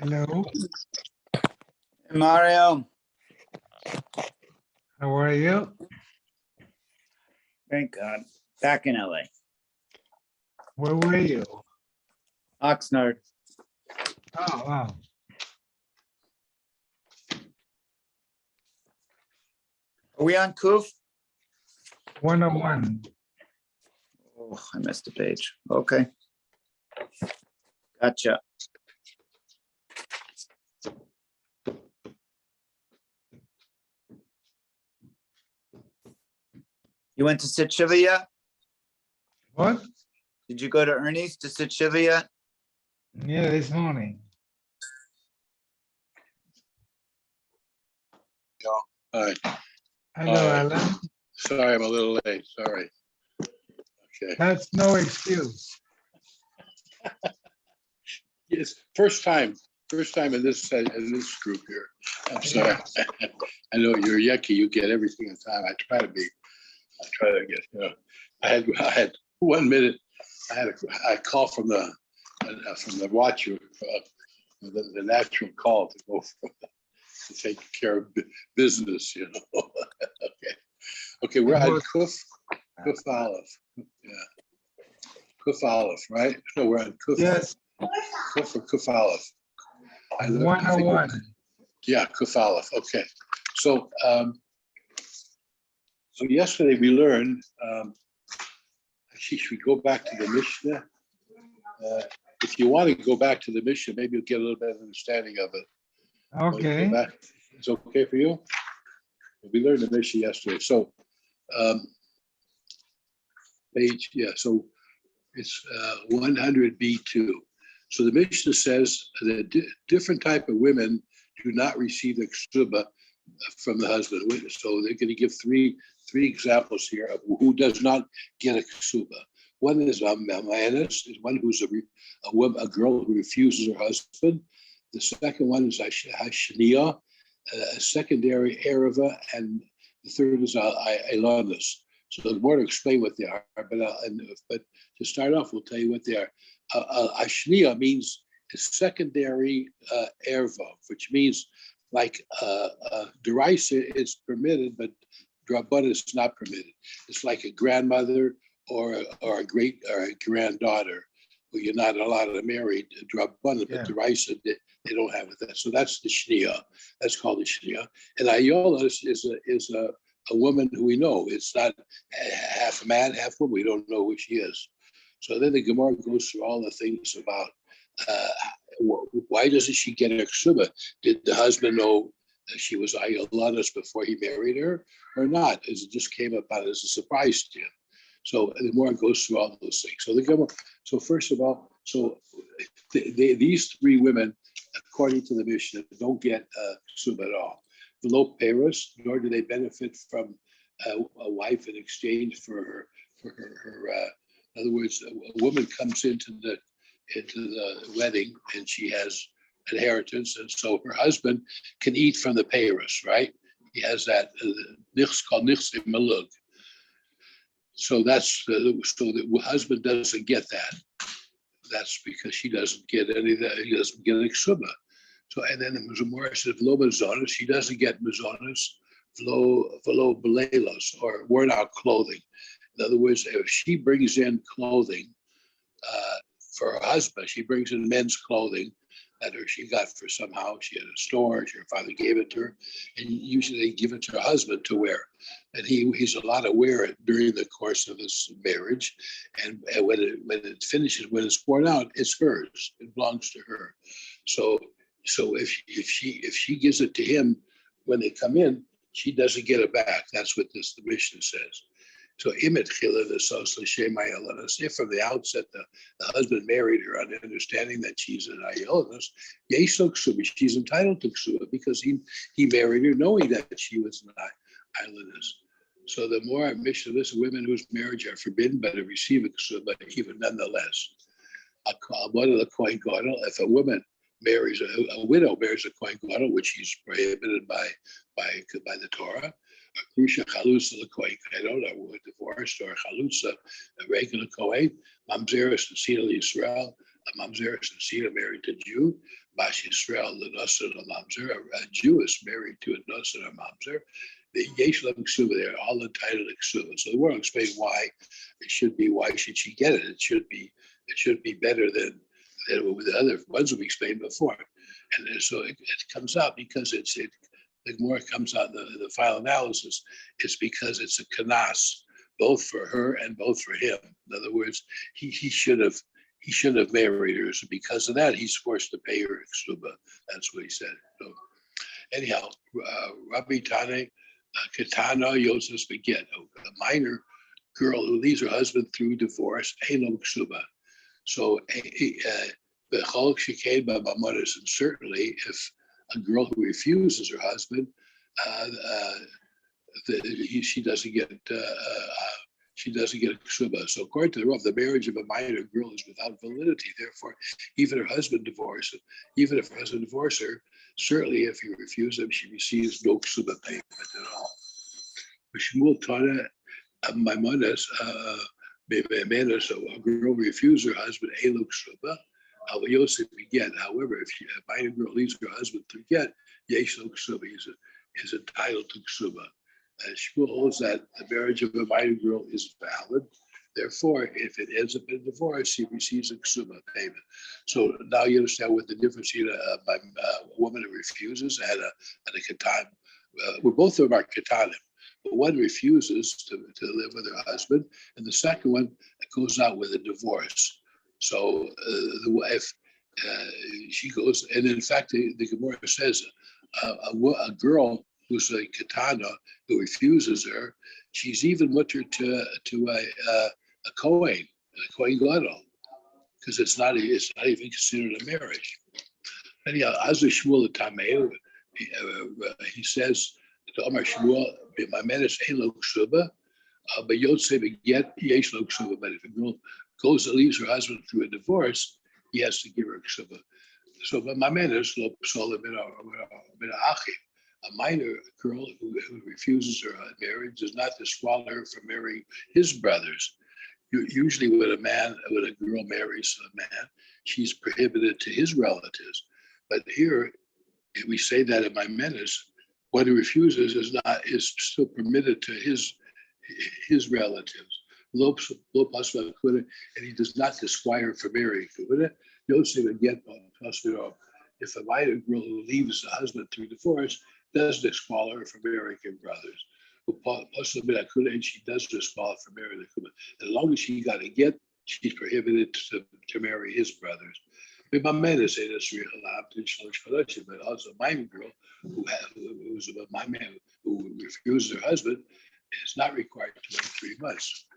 Hello, Hey, Mario, how are you? thank God. Back in LA. Where were you? Oxnard. Oh, wow. Are we on Kuf? 101. Oh, I missed a page. Okay. Gotcha. You went to sit Shiva yet? What? Did you go to Ernie's to sit Shiva yet? Yeah, this morning. Hi, Hello, Hi. Alan. sorry, I'm a little late, sorry. Okay, That's no excuse. yes, first time in this group here. I'm sorry. I know you're yucky, you get everything on time. I try to get, I had 1 minute, I had a call from the watcher, the natural call to go to take care of business, Okay, we're on Kuf Aleph. Yeah. Kuf Aleph, right? No, we're on Kuf. Yes, Kuf or Kuf Aleph. I think 101. Yeah, Kuf Aleph. Okay. So so yesterday we learned, actually, should we go back to the Mishnah? If you want to go back to the Mishnah, maybe you'll get a little bit of understanding of it. Want to go Okay. back? It's okay for you? We learned the Mishnah yesterday. So page, yeah, so it's 100b2. So the Mishnah says that different type of women do not receive the ksuba from the husband. So they're going to give three examples here of who does not get a ksuba. One is Mayanis, is one who's a girl who refuses her husband. The second one is Hashniya, a secondary Ereva, and the third is Ailanus. So the more to explain what they are, but to start off, we'll tell you what they are. Ashniya means a secondary erva, which means like derisa is permitted, but drabana is not permitted. It's like a grandmother or a great or a granddaughter who you're not allowed to marry drabana, but derisa they don't have that. So that's the shniya. That's called the shniya. And ayolas is a woman who we know. It's not half man, half woman. We don't know who she is. So then the Gemara goes through all the things about why doesn't she get a ksuba? Did the husband know that she was Ayalanas before he married her or not? As it just came about as a surprise to him. So the Gemara goes through all those things. So the Gemara. So first of all, these three women, according to the Mishnah, don't get ksuba at all. Below Paris, nor do they benefit from a wife in exchange for her. In other words, a woman comes into the wedding and she has inheritance, and so her husband can eat from the Paris, right? He has that nichs called nichs malug. So that's so the husband doesn't get that. That's because she doesn't get any of that. He doesn't get a ksuba. So, and then the Gemara says, "V'lo mazonos." She doesn't get mazonos, v'lo belelos, or worn out clothing. In other words, if she brings in clothing for her husband, she brings in men's clothing that she got for somehow. She had a store. Her father gave it to her, and usually they give it to her husband to wear. And he's allowed to wear it during the course of his marriage. And when it finishes, when it's worn out, it's hers. It belongs to her. So if she gives it to him when they come in, she doesn't get it back. That's what the Mishnah says. So if from the outset the husband married her on the understanding that she's an Ayelonis, she's entitled to ksuba because he married her knowing that she was an Ayelonis. So the more Mishnah lists women whose marriage are forbidden but receive a ksuba, even nonetheless. If a woman marries a widow marries a kohen gadol, which is prohibited by the Torah. Grusha chalusa l'kohen gadol, or divorced, or chalusa a regular kohen, mamzeres and Yisrael, a mamzer, Sina married to Jew, Bash Israel, the Nusser, a mamzer, a Jewess married to a Nusser, a mamzer. The Yeshlam Ksuba, they're all entitled to Ksuba. So the word explain why it should be, why should she get it? It should be better than the other ones we explained before. And so it comes out because the more it comes out, the final analysis, it's because it's a kanas, both for her and both for him. In other words, he should have married her. So because of that, he's forced to pay her ksuba. That's what he said. So anyhow, Rabbi Tane, Katana Yosef beget, a minor girl who leaves her husband through divorce, Elo ksuba. So the Cholk Shiked by Mamonis, and certainly if a girl who refuses her husband, she doesn't get a ksuba. So according to the Rav, the marriage of a minor girl is without validity. Therefore, even if her husband divorces her, certainly if he refuses him, she receives no ksuba payment at all. Shmuel Tana Maimonis, so a girl refuses her husband elu ksuba. Yosef beget. However, if a minor girl leaves her husband to get, yesh lo ksuba, is entitled to ksuba. Shmuel holds that the marriage of a minor girl is valid. Therefore, if it ends up in divorce, he receives a ksuba payment. So now you understand what the difference between a woman who refuses and a katan. Well, both of them are katanim. But one refuses to live with her husband, and the second one goes out with a divorce. So the wife, she goes, and in fact, the Gemara says a girl who's a katana who refuses her, she's even mutter to a kohen gadol, because it's not even considered a marriage. Anyhow, as a Shmuel Tameu, he says to Omar Shmuel, "My man is elo ksuba, but Yotze beget yesh lo ksuba." But if a girl goes and leaves her husband through a divorce, he has to give her ksuba. So, but my man is lo psola min achi. A minor girl who refuses her marriage does not disqualify her from marrying his brothers. Usually, when a girl marries a man, she's prohibited to his relatives. But here, if we say that in my menace, what he refuses is still permitted to his relatives. And he does not disquire for marrying. Yosef again, if a minor girl who leaves the husband through divorce does disqualify her from marrying her brothers. And she does disqualify for marrying the as long as she got a get, she's prohibited to marry his brothers. But also a minor girl who refuses her husband is not required to wait 3 months.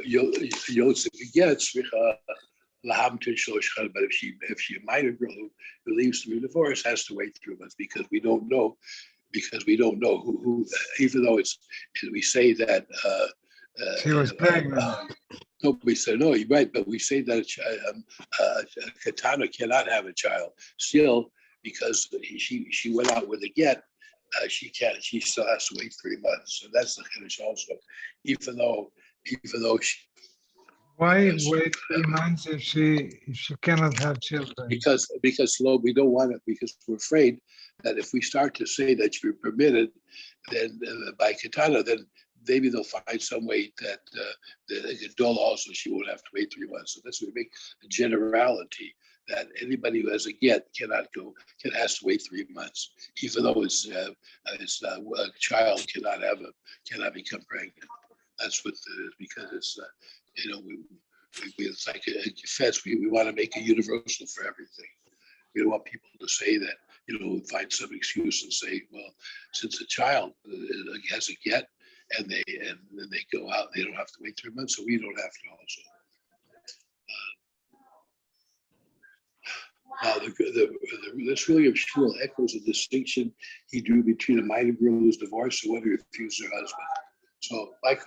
Yosef gets but if she a minor girl who leaves through divorce has to wait 3 months because we don't know who even though we say that She was pregnant. no, we say no, you're right, but we say that a katana cannot have a child. Still, because she went out with a get, she can't. She still has to wait 3 months. So that's the Kiddush also. Even though she. Why wait 3 months if she cannot have children? Because we don't want it, because we're afraid that if we start to say that you're permitted, then by katana, then maybe they'll find some way that they can dull also, she won't have to wait 3 months. So that's what we make a generality that anybody who has a get has to wait 3 months, even though a child cannot become pregnant. That's what because it's it's like a defense. We want to make it universal for everything. We don't want people to say that find some excuse and say, well, since a child has a get. And then they go out. They don't have to wait 3 months, so we don't have to also. Now, this really of Shmuel echoes a distinction he drew between a minor girl who's divorced and one who refused her husband. So, like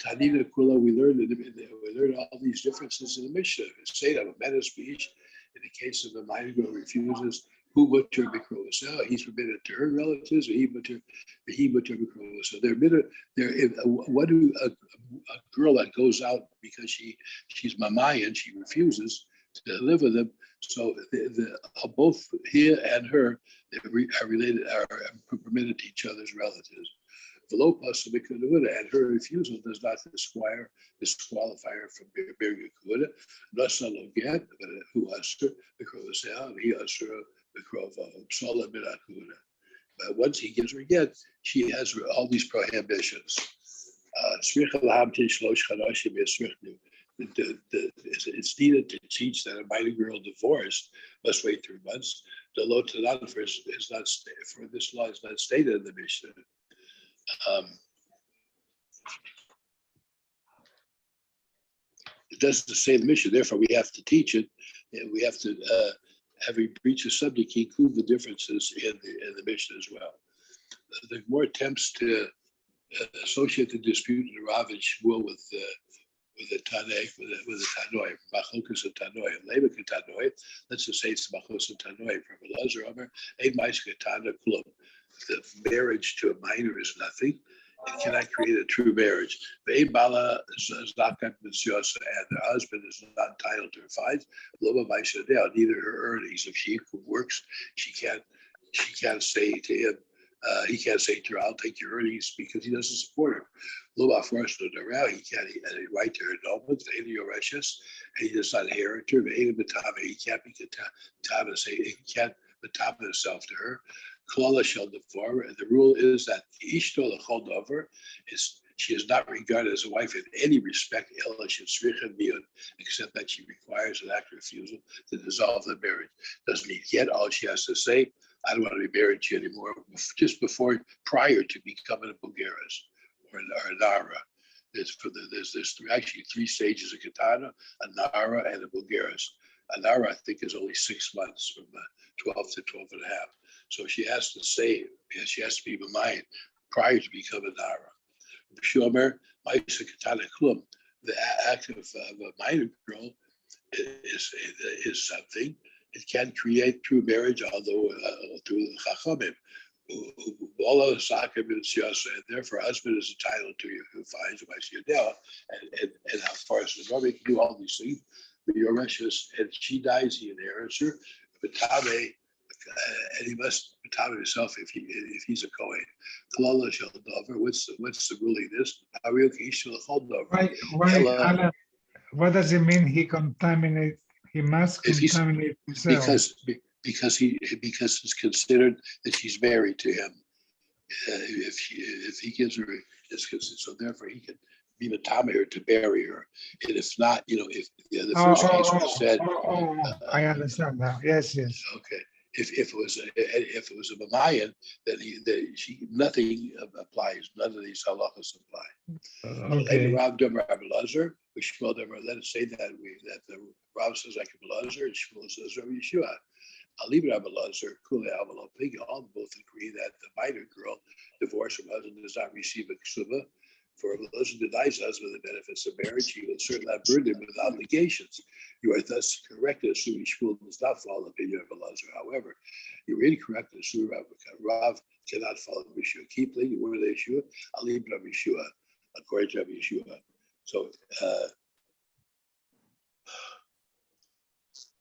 Tanina Kula, we learned all these differences in the Mishnah. Say that a menace speech, in the case of a minor girl who refuses who mutter b'krovasa? He's forbidden to her relatives, or he mutter b'krovasa. What do a girl that goes out because she's mamaya and she refuses to live with him? So both he and her are related, are permitted to each other's relatives. And her refusal does not disqualify her from bearing a kuda. Nasa lo get, but who asur b'krovasa, he asur b'krova psola b'nakuda. But once he gives her a get, she has all these prohibitions. It's needed to teach that a minor girl divorced must wait 3 months. The law to not for this law is not stated in the Mishnah. It doesn't say the Mishnah, therefore we have to teach it, and we have to having breach of subject, he include the differences in the Mishnah as well. There are more attempts to associate the dispute in Rav and Shmuel with the Tanai, with the Tanoi, Machlokas and Tanoi, and Levik and Tanoi. Let's just say it's Machlokas and Tanoi from Elazar Omer, Ein Ma'aska Tana Klum. The marriage to a minor is nothing. It cannot create a true marriage. Ve'ein Bala Zakat Mitzyosa, and the husband is not entitled to her fines. Loba Ma'ishadeh, neither her earnings. If she works, she can't say to him, he can't say to her, I'll take your earnings, because he doesn't support her. Loba Forest no Darel, he can't right to her annulment, Ve'ein Yoreshus, and he does not inherit her. Ve'ein Batame, he can't be Batame, say he can't Batame himself to her. Klala shall devour, and the rule is that Ishto lechol dover is she is not regarded as a wife in any respect, except that she requires an act of refusal to dissolve the marriage. Doesn't need yet. All she has to say, I don't want to be married to you anymore, just prior to becoming a Bulgaris or a Nara. There's actually 3 stages of Katana, a Nara, and a Bulgaris. A Nara, I think, is only 6 months, from 12 to 12 and a half. So she has to say, she has to be Mamayim prior to becoming Nara. Shomer, Ma'isa Katana Klum, the act of a minor girl is something. It can create true marriage, although through the Chachamim. And therefore, husband is entitled to your fines and how far as the Rabbi can do all these things. But Yoreshus, and she dies, he inherits her. But Tame, and he must Tame himself if he's a Kohen. Kalala shall dover. What's the ruling? This Why? What does it mean? He contaminates. He must contaminate himself. Because it's considered that she's married to him. If he gives her, so therefore he can be Matame to bury her. And if not, if the first case was said, I understand now. Yes. Okay. If it was a Mamayan, then nothing applies. None of these halachas apply. Okay. Rav Demar Abelazar, let us say that the Rav says like Abelazar and Shmuel says Rabbi Yeshua. I'll leave it Abelazar, Kule Avalon. All both agree that the minor girl divorced from husband does not receive a ksuba. For if a husband denies husband the benefits of marriage, he will certainly not burden him with obligations. You are thus correct to assume Shmuel does not follow the opinion of Elazar. However, you are incorrect to assume Rav cannot follow Yeshua. Keep leading the word of Yeshua. I'll leave Rabbi Yeshua, according to Rabbi Yeshua. So,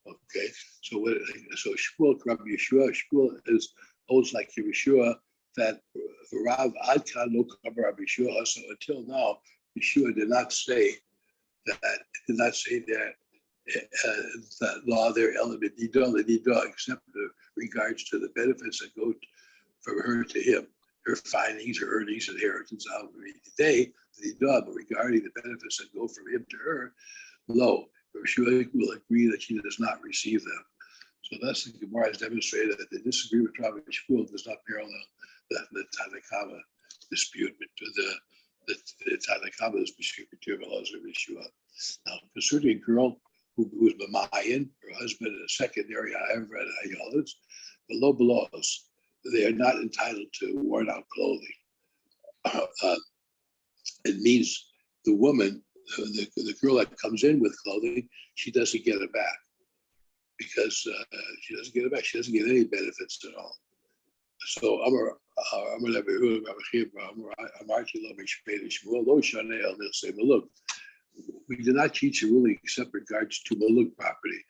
okay. So Shmuel, Rabbi Yeshua, Shmuel holds like Yeshua that Rav Adkan no cover Rabbi Yeshua. So until now, Yeshua did not say that that law there element nidah, except in regards to the benefits that go from her to him, her findings, her earnings, inheritance. Today, nidah, but regarding the benefits that go from him to her, lo, Yeshua will agree that she does not receive them. So thus the Gemara has demonstrated that the disagreement with Rabbi Shmuel does not parallel the Tanakama dispute, but the Tanakama dispute between Elazar and Yeshua. Now, concerning a girl who was Mamayan, her husband in a secondary however at Ayolans, below us, they are not entitled to worn out clothing. It means the woman, the girl that comes in with clothing, she doesn't get it back because she doesn't get it back. She doesn't get any benefits at all. So look, we do not teach a ruling except regards to Maluk property.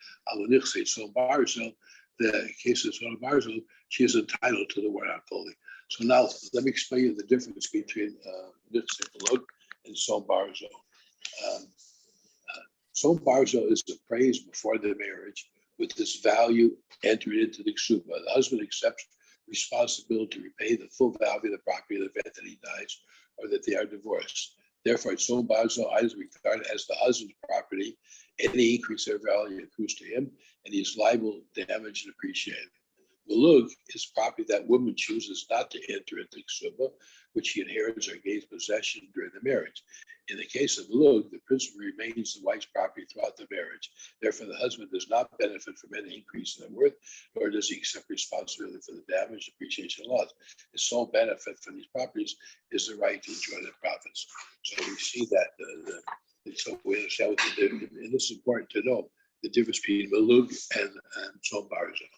So Barzel, the case of Son Barzel, she is entitled to the worn-out clothing. So now let me explain you the difference between Maluk and Son Barzel. Son Barzel is appraised before the marriage with this value entered into the ksuba. The husband accepts responsibility to repay the full value of the property in the event that he dies or that they are divorced. Therefore, Son Barzel is regarded as the husband's property. Any increase in value accrues to him, and he is liable, damaged, and appreciated. Malug is property that woman chooses not to enter into ksuba, which he inherits or gains possession during the marriage. In the case of Malug, the principal remains the wife's property throughout the marriage. Therefore, the husband does not benefit from any increase in their worth, nor does he accept responsibility for the damage, depreciation, and loss. His sole benefit from these properties is the right to enjoy the profits. So we see that. So we understand what the difference, and this is important to know, the difference between Malug and Son Barzel.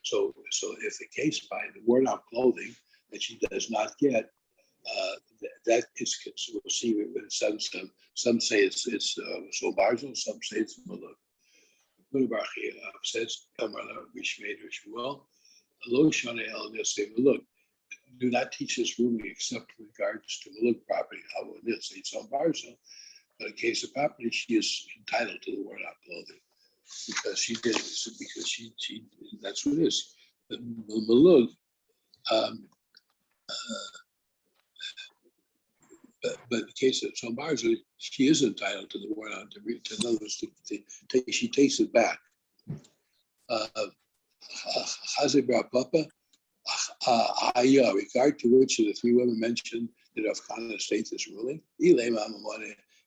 So if the case by the worn-out clothing that she does not get, that is, we'll see with some say it's Son Barzel, some say it's Maluk. Says, Maluk. Do not teach this ruling except in regards to Maluk property. I will say Son Barzel, but in case of property, she is entitled to the worn-out clothing. Because she did, because she that's what it is. The Malug, but in the case of Son Barzel, she is entitled to the worn-out. In other words, she takes it back. Chazebra Papa, regard to which of the three women mentioned that Afghana states this ruling.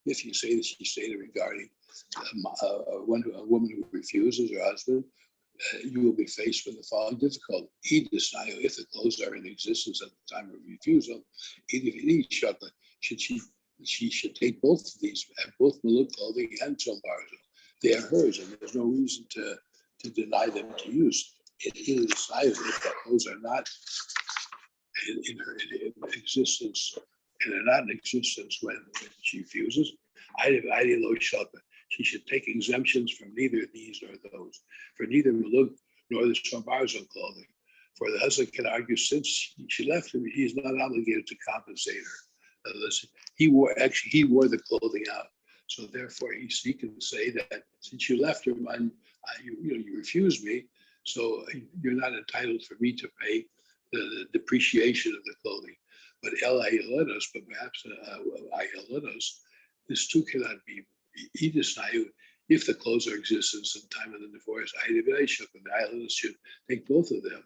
If you say that she stated regarding a woman who refuses her husband, you will be faced with the following difficulty. If the clothes are in existence at the time of refusal, she should take both of these, both Maluk clothing and Son Barzel. They are hers, and there's no reason to deny them to use. It is decided if the clothes are not in her existence, and they're not in existence when she refuses, she should take exemptions from neither these nor those, for neither Maluk nor the Son Barzel clothing. For the husband can argue, since she left him, he is not obligated to compensate her. Listen, he wore the clothing out, so therefore he can say that since you left her, you refused me, so you're not entitled for me to pay the depreciation of the clothing. But but perhaps this too cannot be. If the clothes are in existence at the time of the divorce, the islanders should take both of them.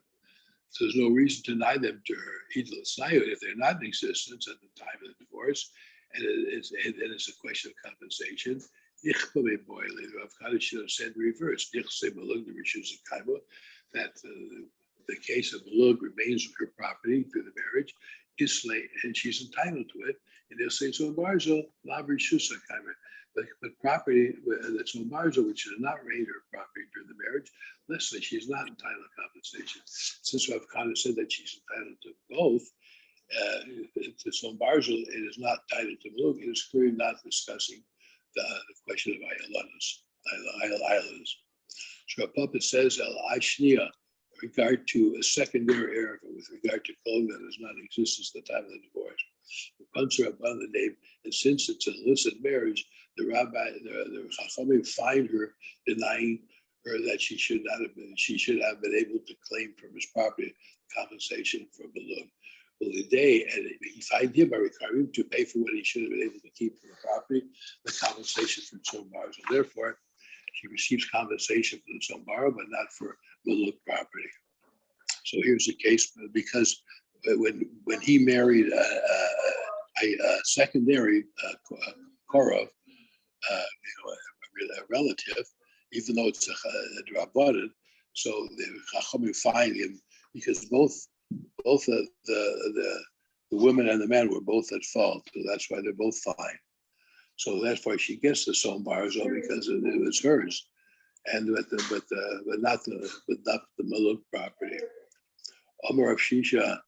So there's no reason to deny them to her. If they're not in existence at the time of the divorce, and it's a question of compensation, Rav should have said reverse. That the case of Malug remains her property through the marriage, and she's entitled to it. And they'll say, so Barzel, but property that's Son Barzel, which is not remained her property during the marriage, let's say she's not entitled to compensation. Since Rav Kana said that she's entitled to both, to Son Barzel, it is not entitled to Malug. It is clearly not discussing the question of islands. So Papa says, Al-Ashniya, regard to a secondary error with regard to clothing that is not in existence at the time of the divorce. The puncher upon the name, and since it's an illicit marriage, the Chachamim find her denying her that she should have been able to claim from his property compensation for Malug. Well, the day, and he fined him by requiring him to pay for what he should have been able to keep from the property, the compensation from Son Barzel. Therefore, she receives compensation for the Son Barzel, but not for Maluk property. So here's the case, because when he married a secondary Korov, a relative, even though it's a Drabanan, so the Chachamim find him because both of the women and the men were both at fault, so that's why they're both fine. So that's why she gets the Son Barzel, because it was hers. and but not the Maluk property. Omer of Shisha,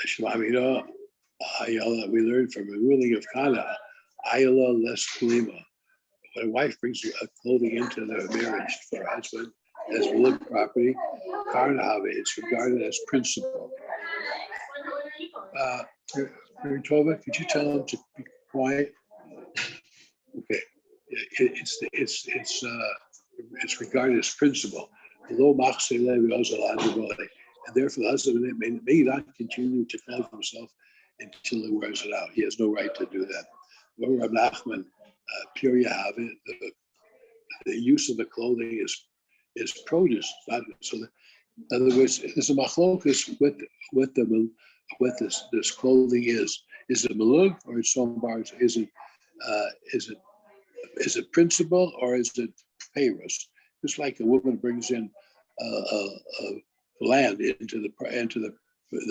Shmamino, Ayala. We learned from a ruling of Kana, Ayala less Kulima. When a wife brings clothing into the marriage for her husband as Maluk property, Karnahave, it's regarded as principal. Tova, could you tell him to be quiet? Okay, it's regarded as principal. And therefore, the husband may not continue to clothe himself until he wears it out. He has no right to do that. Rab Nachman, pure Yahweh, the use of the clothing is produce. So, in other words, there's a machlokus what this clothing is. Is it malug or is it is it principal or is it payros? Just like a woman brings in land into the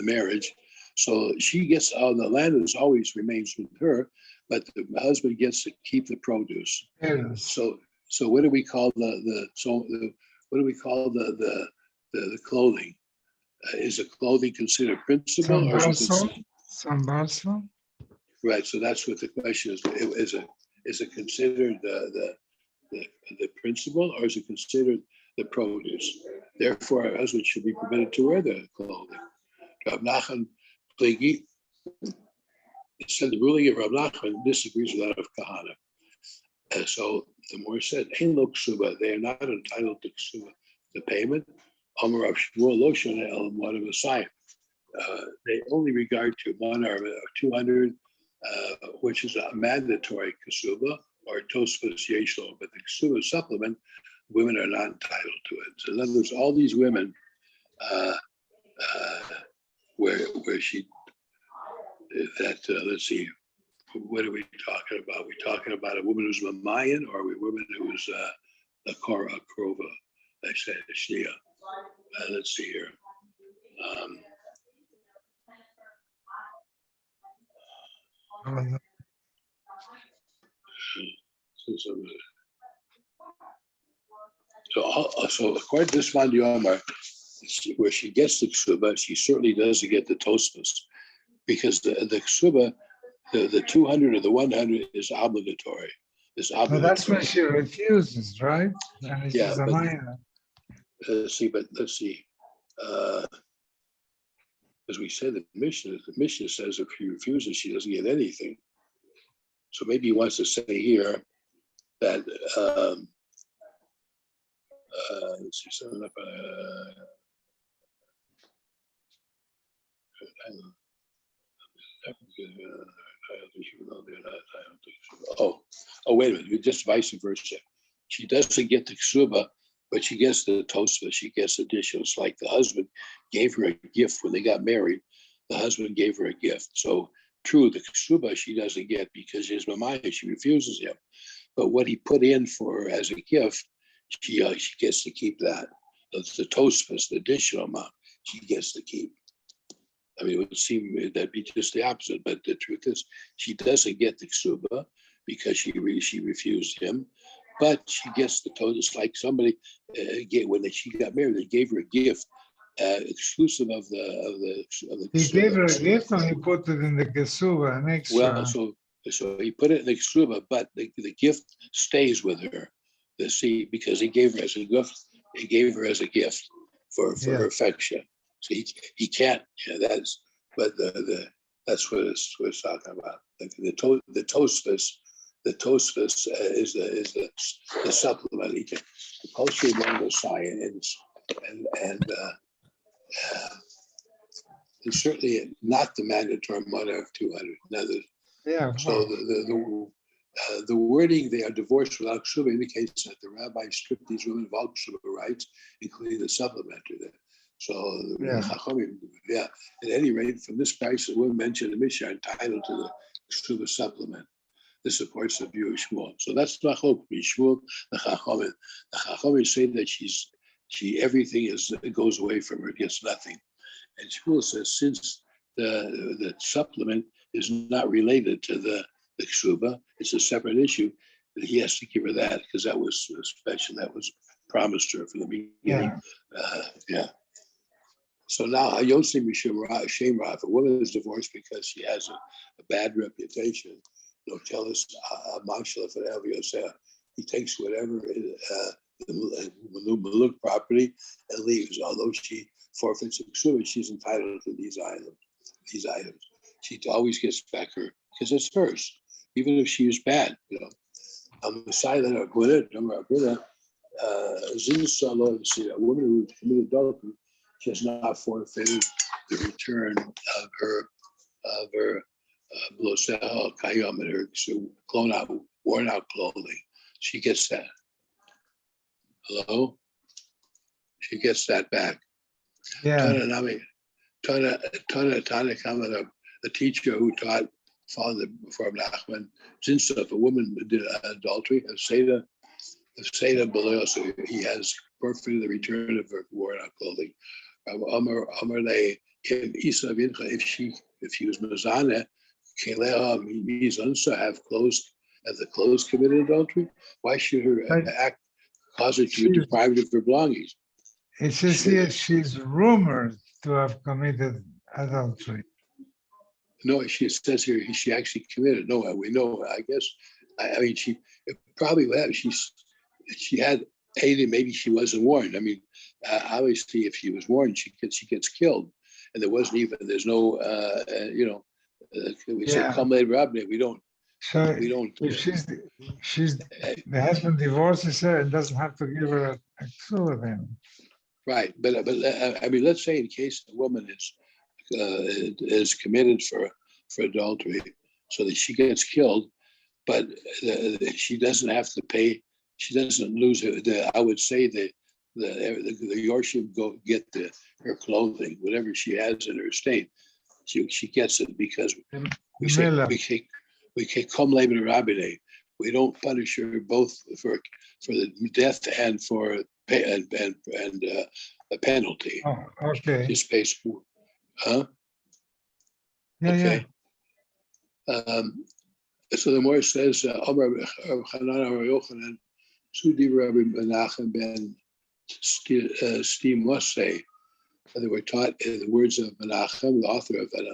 marriage, so she gets the land is always remains with her, but the husband gets to keep the produce. Yes. So what do we call the clothing? Is the clothing considered principal or is it Sambalso? right? So that's what the question is. Is it considered the principal or is it considered the produce? Therefore, a husband should be permitted to wear the clothing. Rav Nachman Plegi said the ruling of Rav Nachman disagrees with that of Kahana. And so the more said, "Ein lo ksuba," they are not entitled to ksuba, the payment. Amar Rav Shmuel lo shoneh el one of Messiah. They only regard to 1 or 200, which is a mandatory ksuba or tosfos yeshlo, but the ksuba supplement, women are not entitled to it. So in other words, all these women, where she let's see, what are we talking about? We're talking about a woman who's Mamayan, or a woman who's a Krova, I said, Shnia. Let's see here. So according to this Van Yomar, where she gets the ksuba, she certainly doesn't get the tosfos, because the ksuba, the 200 or the 100 is obligatory. But that's when she refuses, right? And Yeah, she's a minor. Let's see. As we said, the Mishnah says if she refuses, she doesn't get anything. So maybe he wants to say here that let's see, something up. Wait a minute, just vice versa. She doesn't get the ksuba, but she gets the tosfa, she gets additional. It's like the husband gave her a gift when they got married. The husband gave her a gift. So true, the ksuba she doesn't get because his mamaya, she refuses him. But what he put in for her as a gift, she gets to keep that. That's the tosfas, the additional amount, she gets to keep. I mean, it would seem that'd be just the opposite, but the truth is, she doesn't get the ksuba because she refused him, but she gets the total. It's like somebody when she got married, they gave her a gift exclusive of the. He gave her a gift, and he put it in the ksuba, an extra. Well, so he put it in the ksuba, but the gift stays with her. Because he gave her as a gift. He gave her as a gift for her affection. So he can't. Yeah, that's what it's talking about. The tosfos. The tosfos is the supplement. He can compulsory mango science and certainly not the mandatory money of 200. Yeah. So the wording "they are divorced without ksuba" indicates that the rabbi stripped these women of all ksuba rights, including the supplementary. So at any rate, from this price, the women mentioned in the Mishnah are entitled to the ksuba supplement. This supports the view of Shmuel. So that's the Chachok, Shmuel, the Chachamim. The Chachamim say that she everything goes away from her, gets nothing. And Shmuel says since the supplement is not related to the ksuba, it's a separate issue, that he has to give her that because that was special, that was promised her from the beginning. Yeah. Yeah. So now, Yossi Shame Rav, a woman is divorced because she has a bad reputation. No, tell us, he takes whatever the Maluk property and leaves. Although she forfeits a ksuba, she's entitled to these items. She always gets back her, because it's hers, even if she is bad, On the side of a woman who committed adultery, she has not forfeited the return of her kayam and her worn out clothing. She gets that. Hello? She gets that back. Yeah. Tana Kamana, the teacher who taught Father before Nachman, since if a woman did adultery, of Seda below, so he has forfeited the return of her worn out clothing. If she was Mazana, Keleha Mizansa have the clothes committed adultery. Why should her act cause her to be deprived of her belongings? It says here she's rumored to have committed adultery. No, she says here she actually committed. No, we know. I guess. I mean, she probably had. She had aided. Maybe she wasn't warned. I mean, obviously, if she was warned, she gets killed, and there wasn't even. There's no. We say come later, Rabbi. We don't. So we don't. If she's the husband divorces her and doesn't have to give her a ksuba then. Right, but I mean, let's say in case a woman is committed for adultery, so that she gets killed, but she doesn't have to pay. She doesn't lose I would say the Yorshim go get her clothing, whatever she has in her estate. She gets it because we say come labor rabbine. We don't punish her both for the death and for a penalty. Oh, okay. Just pays, huh? Yeah, Okay. So the more says, Amar Chanan Amar Yochanan, Sudi Rabbi Menachem ben Stimose. They were taught in the words of Menachem, the author of an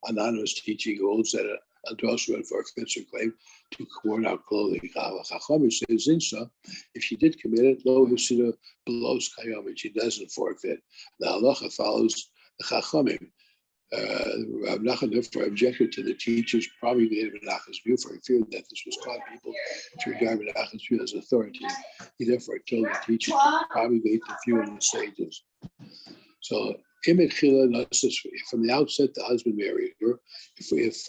anonymous teaching, who holds that a drosra forfeits her claim to worn out clothing. Chachamim says Zinsa, if she did commit it, lo hifsida belows kayom, and she doesn't forfeit. The halacha follows the Chachamim. Rav Nachman therefore objected to the teachers, probably made Menachem's view, for he feared that this was taught people to regard Menachem's view as authority. He therefore told the teachers to promulgate the view of the sages. So, from the outset, the husband married her. If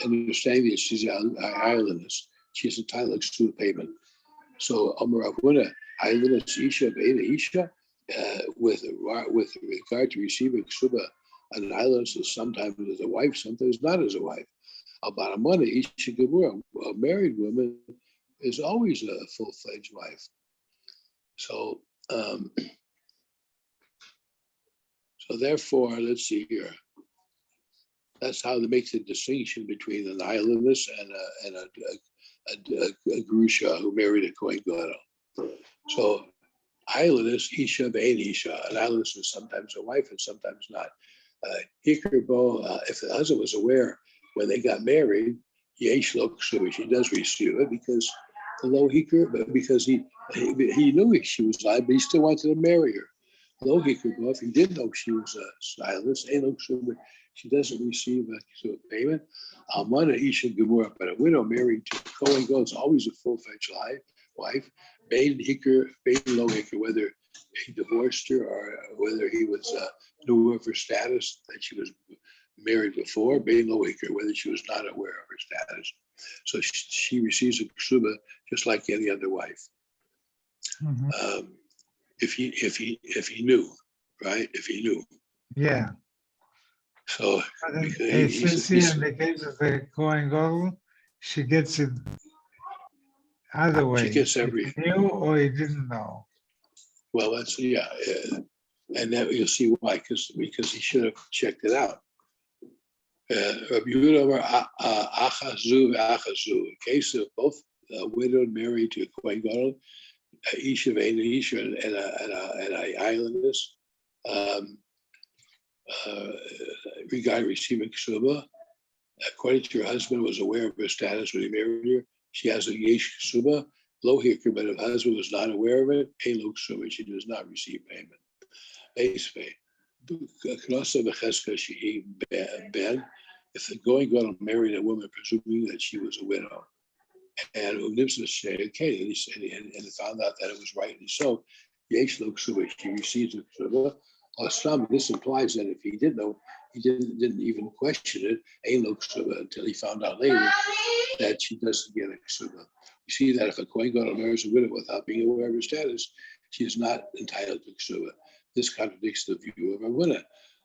understanding that she's an islandess, she's entitled to payment. So, Amar Avuna, islandess Isha, Beina Isha, with regard to receiving ksuba, an islandess is sometimes as a wife, sometimes not as a wife. About a money, Isha Gemura, a married woman is always a full-fledged wife. So, so therefore, let's see here. That's how they make the distinction between an islandess and a grusha who married a Kohen Gadol. So, islandess Isha bein Isha. An islandess is sometimes a wife and sometimes not. Hikr if the husband was aware when they got married, yesh lo ksuba, she does receive it because the low hikr, because he knew she was alive, but he still wanted to marry her. Low hikr, if he did know she was a islandess, she doesn't receive a payment. Almana Isha Gemura, but a widow married to Kohen Gadol is always a full-fledged wife. Bein hikr, bein low hikr, whether he divorced her or whether he was knew of her status, that she was married before, bein low hikr, whether she was not aware of her status. So she receives a ksuba just like any other wife. Mm-hmm. If he knew, right? If he knew. Yeah. So it says here in the case of the Kohen Gadol, she gets it either way. She gets He knew or he didn't know. Well, that's and then you'll see why, because he should have checked it out. In case of both widowed married to a Kohen Gadol, Isha and Isha and islandess regarding receiving ksuba. According to her husband, was aware of her status when he married her. She has a yesh ksuba. Lo hikr, but if husband was not aware of it, ein lo ksuba, she does not receive payment. If the going girl married a woman presuming that she was a widow, and found out that it was rightly so, yesh lo ksuba, she receives a ksuba. This implies that if he did know, he didn't even question it, ein lo ksuba, until he found out later that she doesn't get a ksuba. You see that if a kohen gadol marries a widow without being aware of her status, she is not entitled to ksuba. This contradicts the view of Ravuna.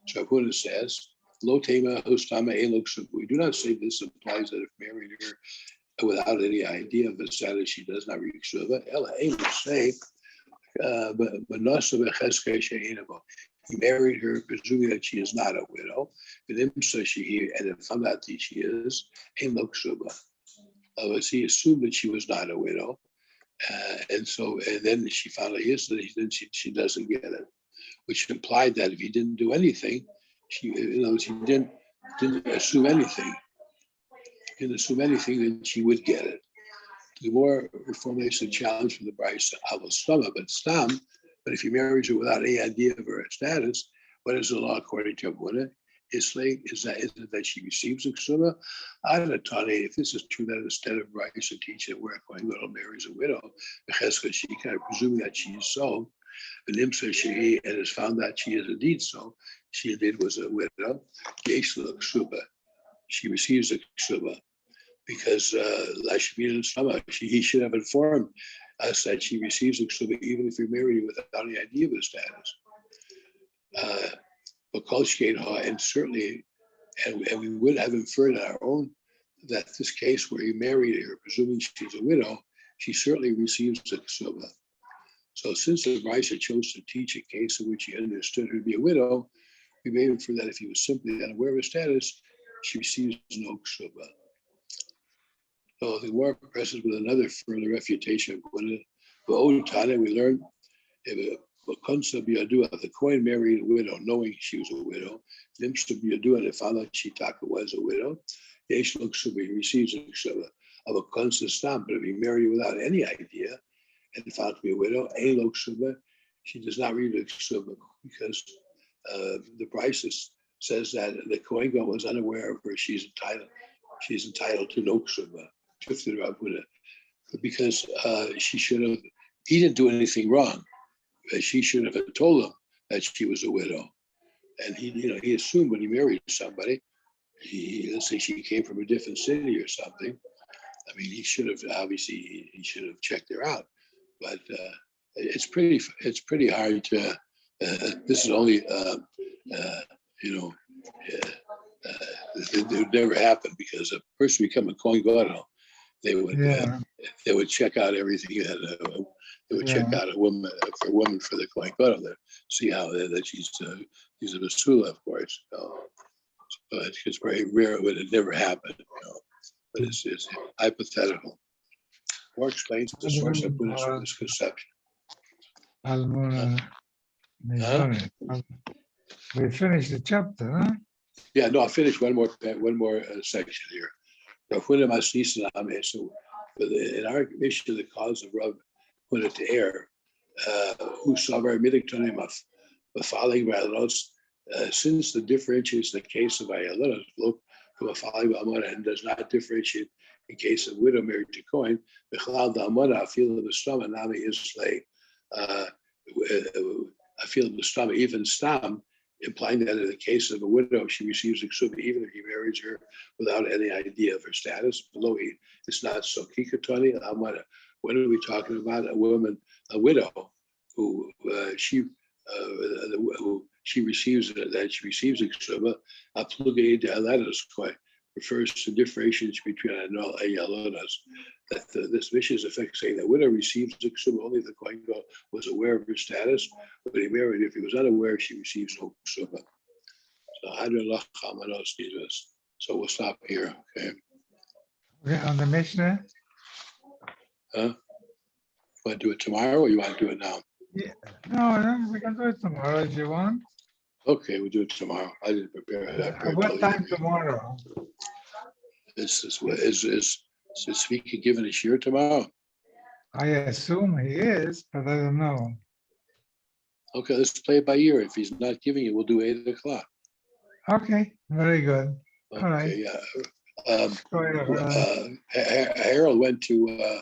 So Ravuna says, "Lo tema hustama ein lo ksuba." We do not say this implies that if married her without any idea of the status, she does not reach ksuba. Ella ein say, but nasa becheskei she'einabo. He married her, presuming that she is not a widow. And then found out that she is, ein lo ksuba. He assumed that she was not a widow, and then she found out yesterday. Then she doesn't get it, which implied that if he didn't do anything, she didn't assume anything. Didn't assume anything, then she would get it. The more formulates the challenge from the Bryce Aval Stama, but if he marries her without any idea of her status, what is the law according to Abuna? Is it that she receives a ksuma? If this is true, that instead of Bryce and teaching where a kohen gadol marries a widow, she kind of presuming that she is so, and is found that she is indeed so, she indeed was a widow, she receives a ksuba, because he should have informed us that she receives a ksuba even if you're married without any idea of the status. And certainly, and we would have inferred on our own that this case where he married her, presuming she's a widow, she certainly receives a ksuba. So since the Raisa chose to teach a case in which he understood her to be a widow, we may infer that if he was simply unaware of her status, she receives no ksuba. So the war presses with another further refutation. We learn if the coin married a widow, knowing she was a widow, and found out she was a widow, he receives a ksuba of a constant, but if he married without any idea and found to be a widow, she does not read the ksuba because the Bryce says that the kohen gadol was unaware of her. She's entitled to no ksuba. Because he didn't do anything wrong. She should have told him that she was a widow. And he assumed when he married somebody, let's say she came from a different city or something. I mean, he should have checked her out. But it's pretty hard to. This is only it would never happen because a person become a kohen gadol, they would check out everything. They would check out a woman for the kohen gadol to see how that she's a basula, of course. So it's very rare. It would never happen. But it's hypothetical. Or explains the source of Buddhist misconception. We finished the chapter, huh? Yeah, no, I'll finish one more section here. So in our mission, the cause of Rav Huna to err, who saw very midiktonim of following Vayalos, since the differentiates the case of Vayalos from a following Amana and does not differentiate in case of widow married to Cohen, the Chalal the Amana, feel of the stomach, Nami is slay. I feel the stomach, even stam, implying that in the case of a widow, she receives a ksuba even if he marries her without any idea of her status. Below it's not so. Kikatani, when are we talking about? A woman, a widow, who she receives a ksuba. Refers to differentiations between ayalonas. That this mission is effect saying that widow receives a ksuba only if the kohen gadol was aware of her status. But he married, if he was unaware, she receives no ksuba. So we'll stop here. Okay. Okay, on the Mishnah. Huh? Want to do it tomorrow or you want to do it now? No, we can do it tomorrow if you want. Okay, we'll do it tomorrow. I didn't prepare that. At what time tomorrow? Is Speaker giving a share tomorrow? I assume he is, but I don't know. Okay, let's play it by ear. If he's not giving it, we'll do 8:00. Okay, very good. All right. Okay, yeah. Go ahead. Harold went to